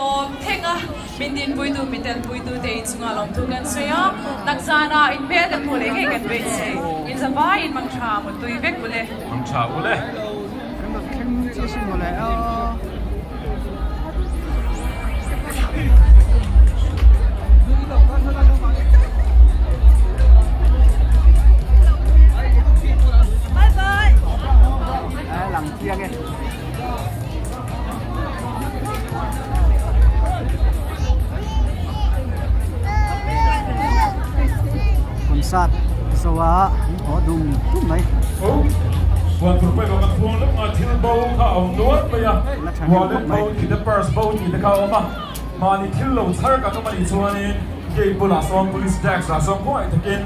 lom thenga mindin puidu mitel puidu te chunga lom tu kan soya nakzana in pe kan phole ke kan be se in zaba in mang tha mo tui vek bule mang tha bule kem chi sin mo le lặng kia kìa con sát sâu á có đùng đúng đấyวันถูกไปลงกันพวงแล้วมาที่โบว์เขาเอาล้วนไปอ่ะวันเล่นโบว์ที่เดอะเปิร์สโบว์ที่เดอะเขาเอามานี่ที่เราเท่ากันก็มาอีกส่วนนี้เกี่ยวกับส่วน police tax ส่วนพวกไอ้ตะกิน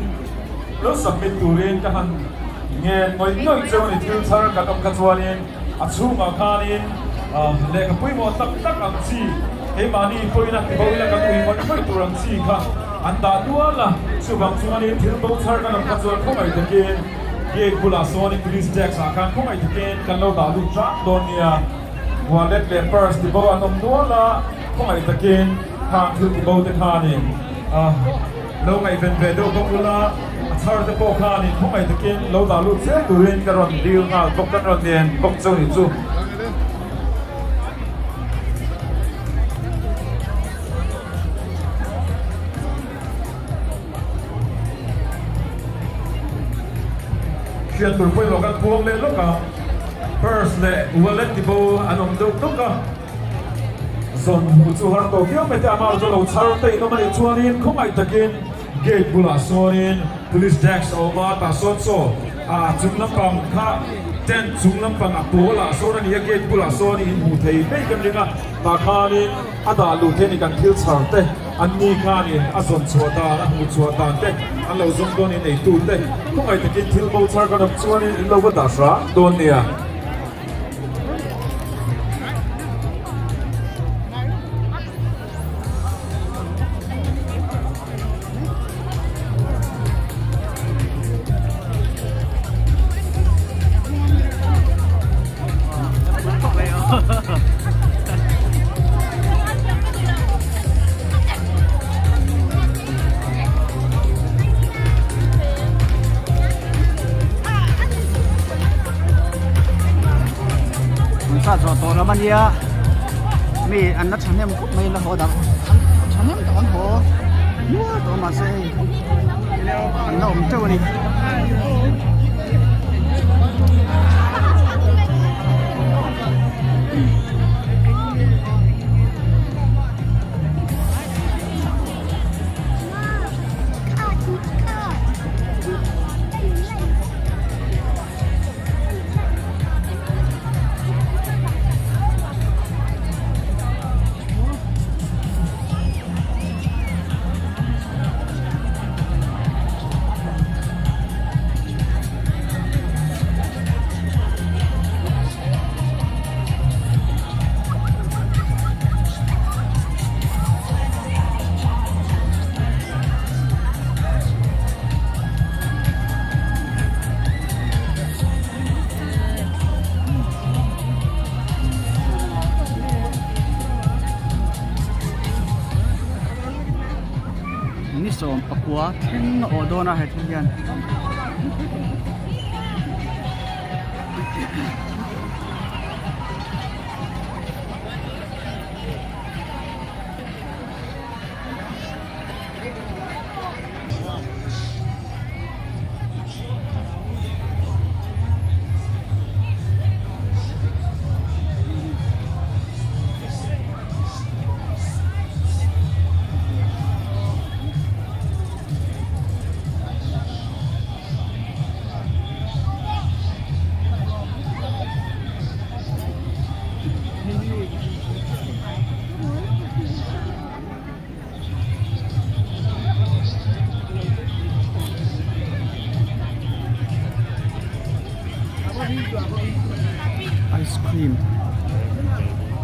แล้วสับเป็นตัวเรียนกันเงี้ยหน่อยน้อยเจ้านี่ที่เท่ากันก็ส่วนนี้อัดชุ่มอาคารินเล็กปุ้ยมอตักอันซีเฮ้ยมานี่ปุ้ยนะที่โบว์แล้วก็ปุ้ยมันไม่ตัวอันซีค่ะอันตาตัวละส่วนบางส่วนนี้ที่โบว์เท่ากันก็ส่วนพวกไอ้ตะกินเกี่ยวกับส่วน police tax อาคารพวกไอ้ตะกินกันเราด่าลูกจ้าโดนเนี่ยวันเล็กเล็กเปิร์สที่โบว์อันนั้นตัวละพวกไอ้ตะกินทางที่โบว์ตะคารินเราไงเป็นเบโดพวกเราชาร์ตโปคานิพวกไอ้ตะกินเราด่าลูกเสียตัวเรียนกันรอนดีงาพวกกันรอนเรียนพวกเจ้าหนี้จูเขียนตัวไปหลอกกันพวงเลยลูกอ่ะ first เลยวันเล็กที่โบอันนั้นดูลูกอ่ะส่วนผู้จูฮาร์โตเกียวไม่ได้มาจนเราชาร์ตอีกมันอีกชวนนี้พวกไอ้ตะกินเกตบุลาโซนิน police tax ออกมาแต่ส่วนโซ่จุงลำปังข้าเต้นจุงลำปังอ่ะตัวละโซนนี้เกตบุลาโซนินหูเทยไม่กันเลยนะตาข้านี่อาดาลูเทนี่กันทิลชาร์ตอันนี้ข้านี่อาส่วนชัวตาหูชัวตาเต้อันเราส่งตัวนี้ในตู้เต้พวกไอ้ตะกินทิลโบชาร์กันชวนนี้เราก็ด่าสระโดนเนี่ยซาจอตัวแล้วมันเยอะมีอันนั้นฉันเนี่ยไม่ละหัวดับฉันเนี่ยตอนหัวยัวตัวมาเซ่เราไม่เจ้านี่นี่ส่งปักวัวเท่งโอโดน่าให้ทุกอย่างไอศครีม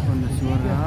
คนละสุรา